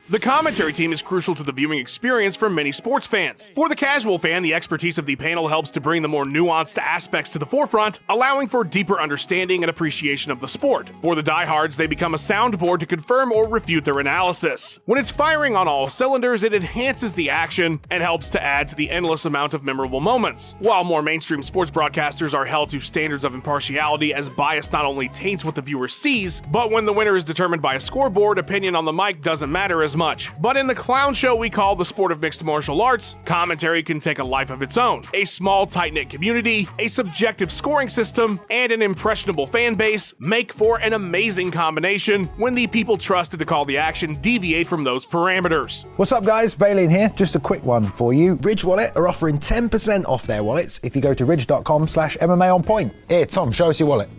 The commentary team is crucial to the viewing experience for many sports fans. For the casual fan, the expertise of the panel helps to bring the more nuanced aspects to the forefront, allowing for deeper understanding and appreciation of the sport. For the diehards, they become a soundboard to confirm or refute their analysis. When it's firing on all cylinders, it enhances the action and helps to add to the endless amount of memorable moments. While more mainstream sports broadcasters are held to standards of impartiality, as bias not only taints what the viewer sees, but when the winner is determined by a scoreboard, opinion on the mic doesn't matter as much. But in the clown show we call the sport of mixed martial arts, commentary can take a life of its own. A small, tight-knit community, a subjective scoring system, and an impressionable fan base make for an amazing combination when the people trusted to call the action deviate from those parameters. What's up guys, Bailey here. Just a quick one for you. Ridge Wallet are offering 10% off their wallets if you go to ridge.com/MMA on point. Here, Tom, show us your wallet.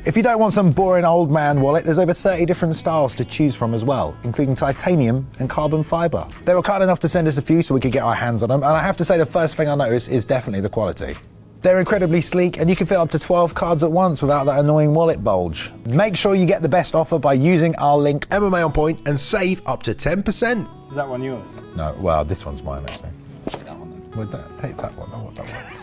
If you don't want some boring old man wallet, there's over 30 different styles to choose from as well, including titanium and carbon fiber. They were kind enough to send us a few so we could get our hands on them, and I have to say the first thing I noticed is definitely the quality. They're incredibly sleek and you can fit up to 12 cards at once without that annoying wallet bulge. Make sure you get the best offer by using our link MMA on point and save up to 10%. Is that one yours? No, well, this one's mine actually. Take that one, I want that one.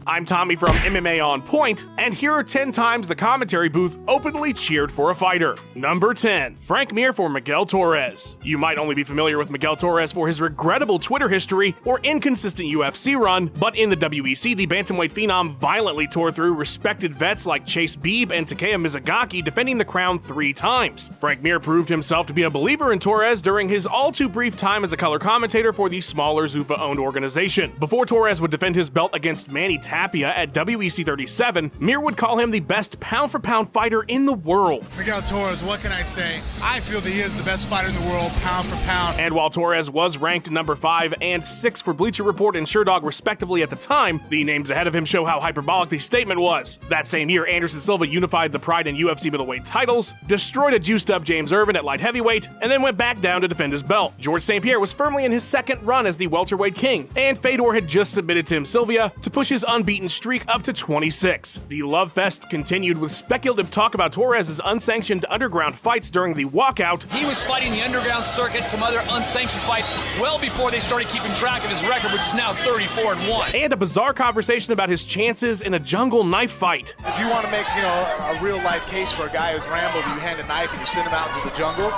I'm Tommy from MMA On Point, and here are 10 times the commentary booth openly cheered for a fighter. Number 10, Frank Mir for Miguel Torres. You might only be familiar with Miguel Torres for his regrettable Twitter history or inconsistent UFC run, but in the WEC, the bantamweight phenom violently tore through respected vets like Chase Beebe and Takeya Mizugaki, defending the crown 3 times. Frank Mir proved himself to be a believer in Torres during his all-too-brief time as a color commentator for the smaller Zuffa-owned organization. Before Torres would defend his belt against Manny Tapia at WEC 37, Mir would call him the best pound-for-pound fighter in the world. Miguel Torres, what can I say? I feel that he is the best fighter in the world, pound for pound. And while Torres was ranked number 5 and 6 for Bleacher Report and SureDog respectively at the time, the names ahead of him show how hyperbolic the statement was. That same year, Anderson Silva unified the Pride and UFC middleweight titles, destroyed a juiced-up James Irvin at light heavyweight, and then went back down to defend his belt. George St. Pierre was firmly in his second run as the welterweight king, and Fedor had just submitted Tim Sylvia to push his unbeaten streak up to 26. The love fest continued with speculative talk about Torres' unsanctioned underground fights during the walkout. He was fighting the underground circuit, some other unsanctioned fights, well before they started keeping track of his record, which is now 34-1. And a bizarre conversation about his chances in a jungle knife fight. If you want to make, a real life case for a guy who's rambled, you hand a knife and you send him out into the jungle,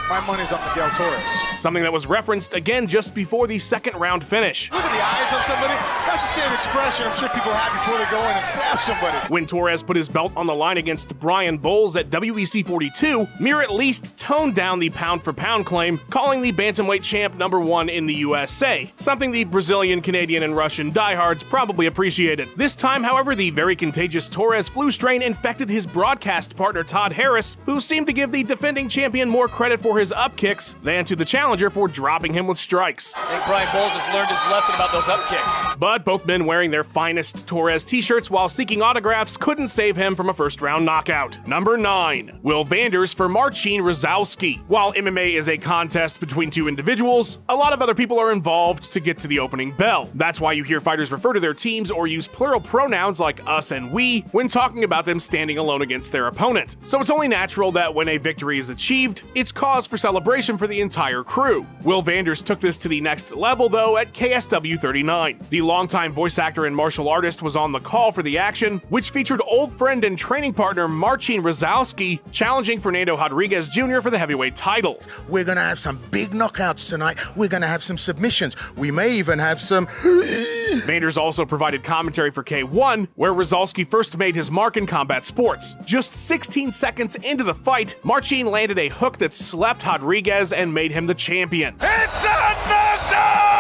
my money's on Miguel Torres. Something that was referenced again just before the second round finish. Look at the eyes on somebody. That's the same expression I'm sure people have before they go in and stab somebody. When Torres put his belt on the line against Brian Bowles at WEC 42, Mir at least toned down the pound-for-pound claim, calling the bantamweight champ number 1 in the USA, something the Brazilian, Canadian, and Russian diehards probably appreciated. This time, however, the very contagious Torres flu strain infected his broadcast partner Todd Harris, who seemed to give the defending champion more credit for his up kicks than to the challenger for dropping him with strikes. I think Brian Bowles has learned his lesson about those up kicks. But both men wearing their finest Torres t-shirts while seeking autographs couldn't save him from a first-round knockout. Number 9, Will Vanders for Marcin Rousey. While MMA is a contest between two individuals, a lot of other people are involved to get to the opening bell. That's why you hear fighters refer to their teams or use plural pronouns like us and we when talking about them standing alone against their opponent. So it's only natural that when a victory is achieved, it's cause for celebration for the entire crew. Will Vanders took this to the next level though at KSW 39. The longtime voice actor and martial artist was on the call for the action, which featured old friend and training partner Marcin Rousey challenging Fernando Rodriguez Jr. for the heavyweight titles. We're gonna have some big knockouts tonight. We're gonna have some submissions. We may even have some... Vanders also provided commentary for K1, where Rousey first made his mark in combat sports. Just 16 seconds into the fight, Marcin landed a hook that slept Rodriguez and made him the champion. It's a knockdown!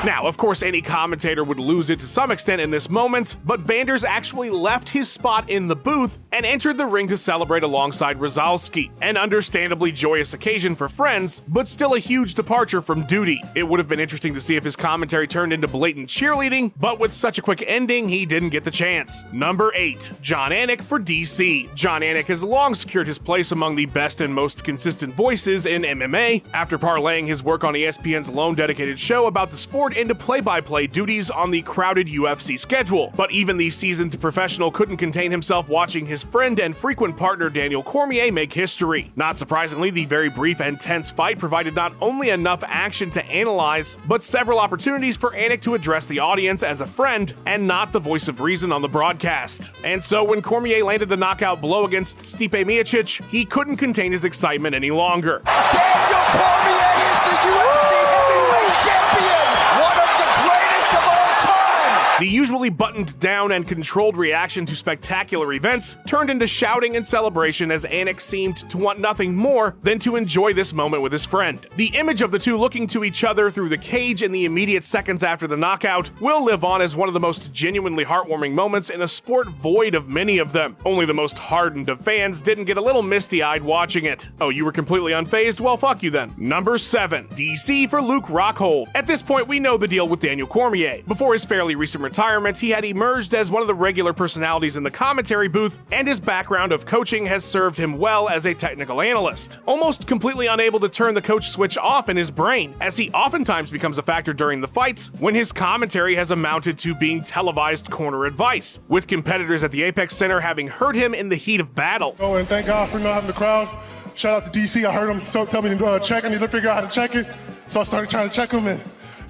Now, of course, any commentator would lose it to some extent in this moment, but Vanders actually left his spot in the booth and entered the ring to celebrate alongside Rousey. An understandably joyous occasion for friends, but still a huge departure from duty. It would have been interesting to see if his commentary turned into blatant cheerleading, but with such a quick ending, he didn't get the chance. Number 8, Jon Anik for DC. Jon Anik has long secured his place among the best and most consistent voices in MMA. After parlaying his work on ESPN's lone dedicated show about the sport lured into play-by-play duties on the crowded UFC schedule. But even the seasoned professional couldn't contain himself watching his friend and frequent partner Daniel Cormier make history. Not surprisingly, the very brief and tense fight provided not only enough action to analyze, but several opportunities for Anik to address the audience as a friend and not the voice of reason on the broadcast. And so when Cormier landed the knockout blow against Stipe Miocic, he couldn't contain his excitement any longer. Daniel Cormier is the UFC heavyweight champion! One of the greatest of all time! The usually buttoned down and controlled reaction to spectacular events turned into shouting and celebration as Anik seemed to want nothing more than to enjoy this moment with his friend. The image of the two looking to each other through the cage in the immediate seconds after the knockout will live on as one of the most genuinely heartwarming moments in a sport void of many of them. Only the most hardened of fans didn't get a little misty-eyed watching it. Oh, you were completely unfazed? Well, fuck you then. Number 7. DC for Luke Rockhold. At this point, we know the deal with Daniel Cormier. Before his fairly recent retirement, he had emerged as one of the regular personalities in the commentary booth, and his background of coaching has served him well as a technical analyst. Almost completely unable to turn the coach switch off in his brain, as he oftentimes becomes a factor during the fights when his commentary has amounted to being televised corner advice, with competitors at the Apex Center having heard him in the heat of battle. Oh, and thank God for not having the crowd. Shout out to DC. I heard him tell me to check. I need to figure out how to check it. So I started trying to check him, and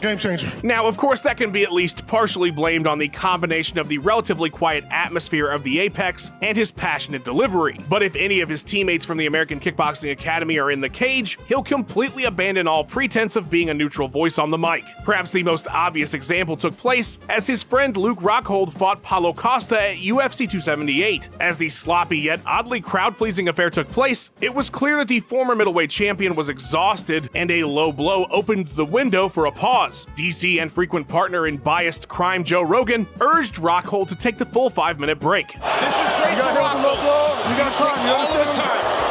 game changer. Now, of course, that can be at least partially blamed on the combination of the relatively quiet atmosphere of the Apex and his passionate delivery. But if any of his teammates from the American Kickboxing Academy are in the cage, he'll completely abandon all pretense of being a neutral voice on the mic. Perhaps the most obvious example took place as his friend Luke Rockhold fought Paulo Costa at UFC 278. As the sloppy yet oddly crowd-pleasing affair took place, it was clear that the former middleweight champion was exhausted, and a low blow opened the window for a pause. DC and frequent partner in biased crime Joe Rogan urged Rockhold to take the full 5-minute break. This is great for Rockhold. You got time. You All this time.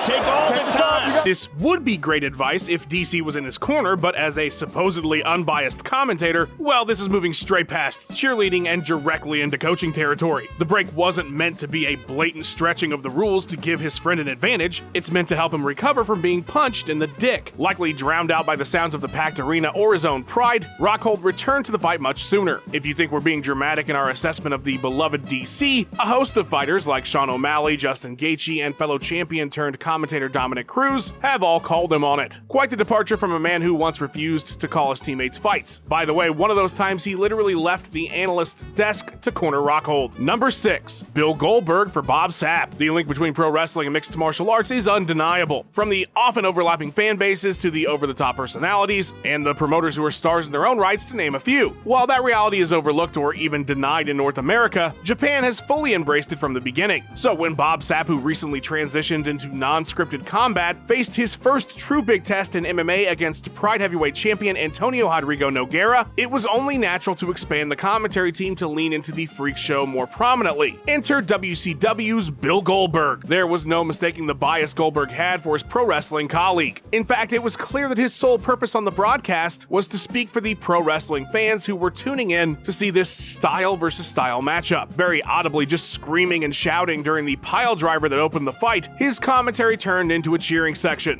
Take all the time. This would be great advice if DC was in his corner, but as a supposedly unbiased commentator, well, this is moving straight past cheerleading and directly into coaching territory. The break wasn't meant to be a blatant stretching of the rules to give his friend an advantage. It's meant to help him recover from being punched in the dick. Likely drowned out by the sounds of the packed arena or his own pride, Rockhold returned to the fight much sooner. If you think we're being dramatic in our assessment of the beloved DC, a host of fighters like Sean O'Malley, Justin Gaethje, and fellow champion turned commentator Dominic Cruz have all called him on it. Quite the departure from a man who once refused to call his teammates fights. By the way, one of those times he literally left the analyst's desk to corner Rockhold. Number 6. Bill Goldberg for Bob Sapp. The link between pro wrestling and mixed martial arts is undeniable. From the often overlapping fan bases to the over-the-top personalities, and the promoters who are stars in their own rights, to name a few. While that reality is overlooked or even denied in North America, Japan has fully embraced it from the beginning. So when Bob Sapp, who recently transitioned into non-scripted combat, faced his first true big test in MMA against Pride heavyweight champion Antonio Rodrigo Nogueira, it was only natural to expand the commentary team to lean into the freak show more prominently. Enter WCW's Bill Goldberg. There was no mistaking the bias Goldberg had for his pro wrestling colleague. In fact, it was clear that his sole purpose on the broadcast was to speak for the pro wrestling fans who were tuning in to see this style versus style matchup. Very audibly just screaming and shouting during the pile driver that opened the fight, his commentary turned into a cheering section.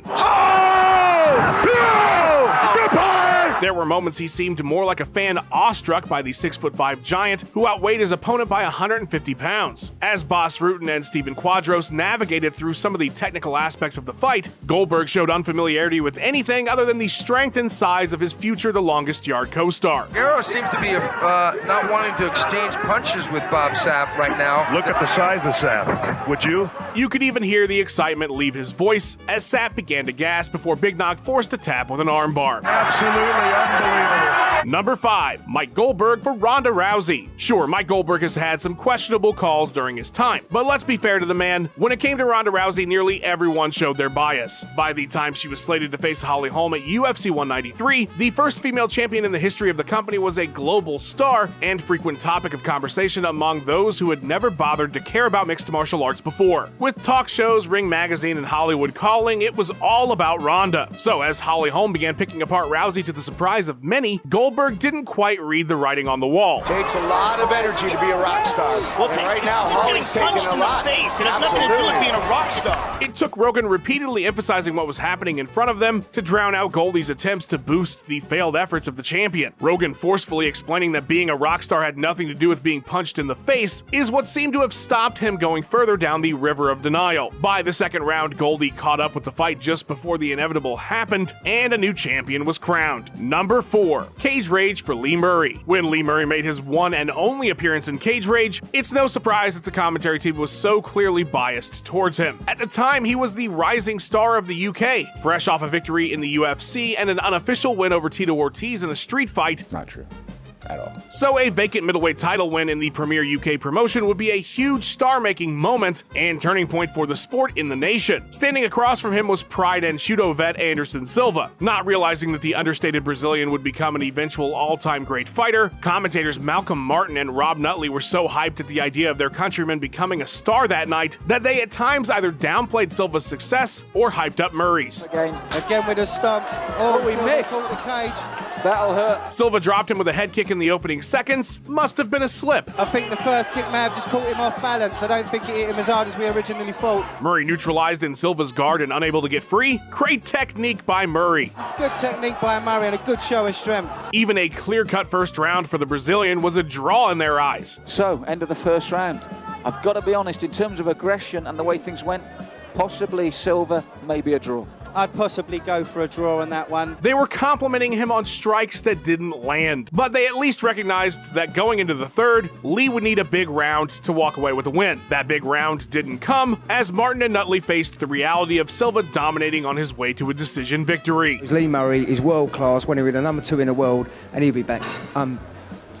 There were moments he seemed more like a fan awestruck by the 6'5" giant who outweighed his opponent by 150 pounds. As Boss Rutan and Steven Quadros navigated through some of the technical aspects of the fight, Goldberg showed unfamiliarity with anything other than the strength and size of his future the longest yard co-star. Guerrero seems to be not wanting to exchange punches with Bob Sapp right now. Look at the size of Sapp. Would you? You could even hear the excitement leave his voice as Sapp began to gasp before Big Nog forced a tap with an armbar. Absolutely unbelievable. Number 5. Mike Goldberg for Ronda Rousey. Sure, Mike Goldberg has had some questionable calls during his time, but let's be fair to the man. When it came to Ronda Rousey, nearly everyone showed their bias. By the time she was slated to face Holly Holm at UFC 193, the first female champion in the history of the company was a global star and frequent topic of conversation among those who had never bothered to care about mixed martial arts before. With talk shows, Ring Magazine, and Hollywood calling, it was all about Ronda. So as Holly Holm began picking apart Rousey to the surprise of many, Goldberg Goldberg didn't quite read the writing on the wall. Takes a lot of energy to be a rock star. Well, right now, Holly's taking a lot. Face. It has nothing to do with being a rock star. It took Rogan repeatedly emphasizing what was happening in front of them to drown out Goldie's attempts to boost the failed efforts of the champion. Rogan forcefully explaining that being a rock star had nothing to do with being punched in the face is what seemed to have stopped him going further down the river of denial. By the second round, Goldie caught up with the fight just before the inevitable happened, and a new champion was crowned. Number 4. Cage Rage for Lee Murray. When Lee Murray made his one and only appearance in Cage Rage, it's no surprise that the commentary team was so clearly biased towards him. At the time, he was the rising star of the UK, fresh off a victory in the UFC and an unofficial win over Tito Ortiz in a street fight. Not true. At all. So a vacant middleweight title win in the premier UK promotion would be a huge star-making moment and turning point for the sport in the nation. Standing across from him was Pride and Judo vet Anderson Silva. Not realizing that the understated Brazilian would become an eventual all-time great fighter, commentators Malcolm Martin and Rob Nutley were so hyped at the idea of their countryman becoming a star that night that they at times either downplayed Silva's success or hyped up Murray's. Again with a stump. Oh, we missed the cage. That'll hurt. Silva dropped him with a head kick in the opening seconds. Must have been a slip. I think the first kick may have just caught him off balance. I don't think it hit him as hard as we originally thought. Murray neutralized in Silva's guard and unable to get free. Great technique by Murray. Good technique by Murray and a good show of strength. Even a clear-cut first round for the Brazilian was a draw in their eyes. So, end of the first round. I've got to be honest, in terms of aggression and the way things went, possibly Silva, maybe a draw. I'd possibly go for a draw on that one. They were complimenting him on strikes that didn't land, but they at least recognized that going into the third, Lee would need a big round to walk away with a win. That big round didn't come, as Martin and Nutley faced the reality of Silva dominating on his way to a decision victory. Lee Murray is world class, when he was the number 2 in the world, and he'll be back.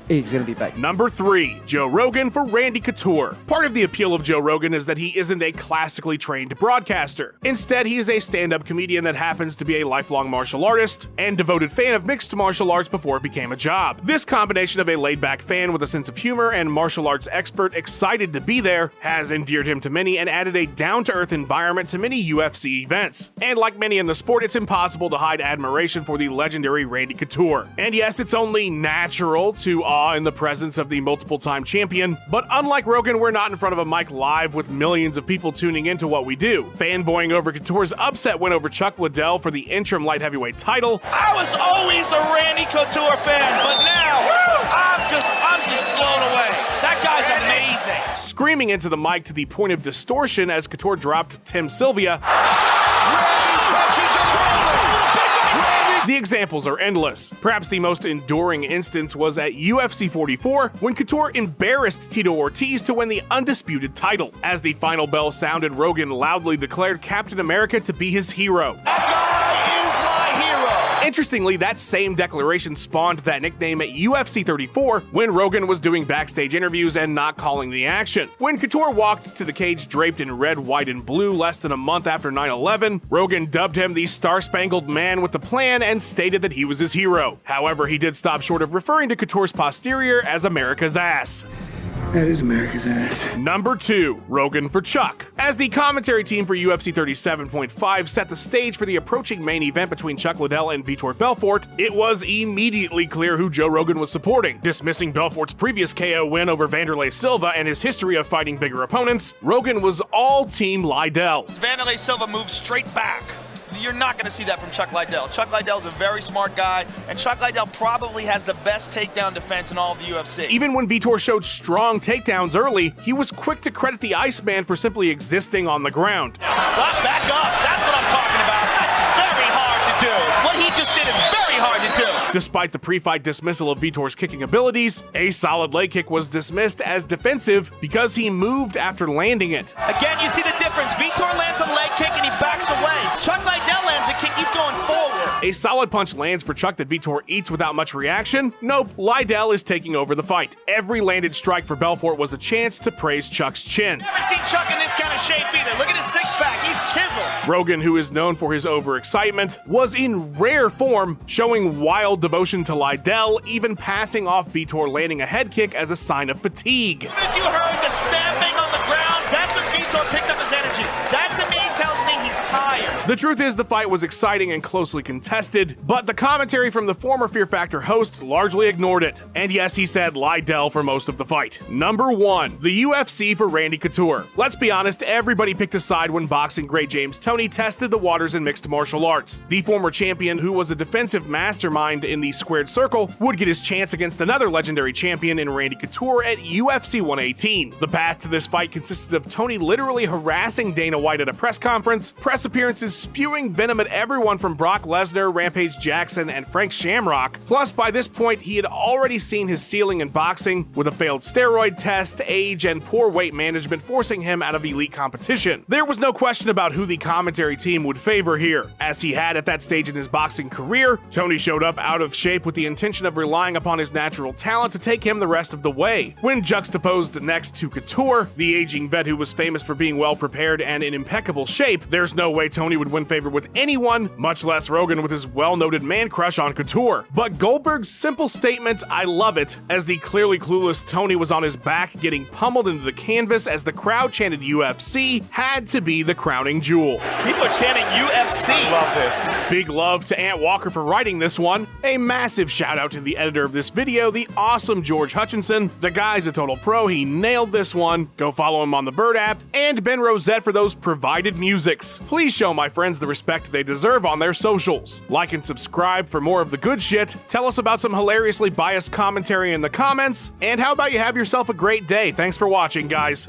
He's going to be back. Number 3, Joe Rogan for Randy Couture. Part of the appeal of Joe Rogan is that he isn't a classically trained broadcaster. Instead, he is a stand-up comedian that happens to be a lifelong martial artist and devoted fan of mixed martial arts before it became a job. This combination of a laid-back fan with a sense of humor and martial arts expert excited to be there has endeared him to many and added a down-to-earth environment to many UFC events. And like many in the sport, it's impossible to hide admiration for the legendary Randy Couture. And yes, it's only natural to in the presence of the multiple-time champion, but unlike Rogan, we're not in front of a mic live with millions of people tuning into what we do. Fanboying over Couture's upset win over Chuck Liddell for the interim light heavyweight title. I was always a Randy Couture fan, but now I'm just blown away. That guy's amazing. Screaming into the mic to the point of distortion as Couture dropped Tim Sylvia. The examples are endless. Perhaps the most enduring instance was at UFC 44 when Couture embarrassed Tito Ortiz to win the undisputed title. As the final bell sounded, Rogan loudly declared Captain America to be his hero. That guy is my hero. Interestingly, that same declaration spawned that nickname at UFC 34 when Rogan was doing backstage interviews and not calling the action. When Couture walked to the cage draped in red, white, and blue less than a month after 9/11, Rogan dubbed him the Star-Spangled Man with the Plan and stated that he was his hero. However, he did stop short of referring to Couture's posterior as America's ass. That is America's ass. Number 2, Rogan for Chuck. As the commentary team for UFC 37.5 set the stage for the approaching main event between Chuck Liddell and Vitor Belfort, it was immediately clear who Joe Rogan was supporting. Dismissing Belfort's previous KO win over Vanderlei Silva and his history of fighting bigger opponents, Rogan was all Team Liddell. Vanderlei Silva moves straight back. You're not going to see that from Chuck Liddell. Chuck Liddell's a very smart guy, and Chuck Liddell probably has the best takedown defense in all of the UFC. Even when Vitor showed strong takedowns early, he was quick to credit the Iceman for simply existing on the ground. Back up. That's what I'm talking about. That's very hard to do. What he just did is very hard to do. Despite the pre-fight dismissal of Vitor's kicking abilities, a solid leg kick was dismissed as defensive because he moved after landing it. Again, you see the difference. Vitor lands a leg kick and he backs away. Chuck Liddell lands a kick, he's going forward. A solid punch lands for Chuck that Vitor eats without much reaction. Nope, Liddell is taking over the fight. Every landed strike for Belfort was a chance to praise Chuck's chin. Never seen Chuck in this kind of shape either. Look at his six-pack, he's chiseled. Rogan, who is known for his overexcitement, was in rare form, showing wild devotion to Liddell, even passing off Vitor landing a head kick as a sign of fatigue. As you heard the stamping on the ground, that's when Vitor picked up his energy. That to me tells me he's tired. The truth is the fight was exciting and closely contested, but the commentary from the former Fear Factor host largely ignored it. And yes, he said Liddell for most of the fight. Number 1, the UFC for Randy Couture. Let's be honest, everybody picked a side when boxing great James Toney tested the waters in mixed martial arts. The former champion, who was a defensive mastermind in the squared circle, would get his chance against another legendary champion in Randy Couture at UFC 118. The path to this fight consisted of Toney literally harassing Dana White at a press conference, press appearances spewing venom at everyone from Brock Lesnar, Rampage Jackson, and Frank Shamrock. Plus, by this point, he had already seen his ceiling in boxing, with a failed steroid test, age, and poor weight management forcing him out of elite competition. There was no question about who the commentary team would favor here. As he had at that stage in his boxing career, Toney showed up out of shape with the intention of relying upon his natural talent to take him the rest of the way. When juxtaposed next to Couture, the aging vet who was famous for being well prepared and in impeccable shape, there's no way Toney would win favor with anyone, much less Rogan with his well-noted man crush on Couture. But Goldberg's simple statement, "I love it," as the clearly clueless Toney was on his back getting pummeled into the canvas as the crowd chanted UFC, had to be the crowning jewel. People are chanting UFC. I love this. Big love to Ant Walker for writing this one. A massive shout out to the editor of this video, the awesome George Hutchinson. The guy's a total pro, he nailed this one. Go follow him on the Bird app. And Ben Rosette for those provided musics. Please show my friends the respect they deserve on their socials. Like and subscribe for more of the good shit. Tell us about some hilariously biased commentary in the comments. And how about you have yourself a great day? Thanks for watching, guys.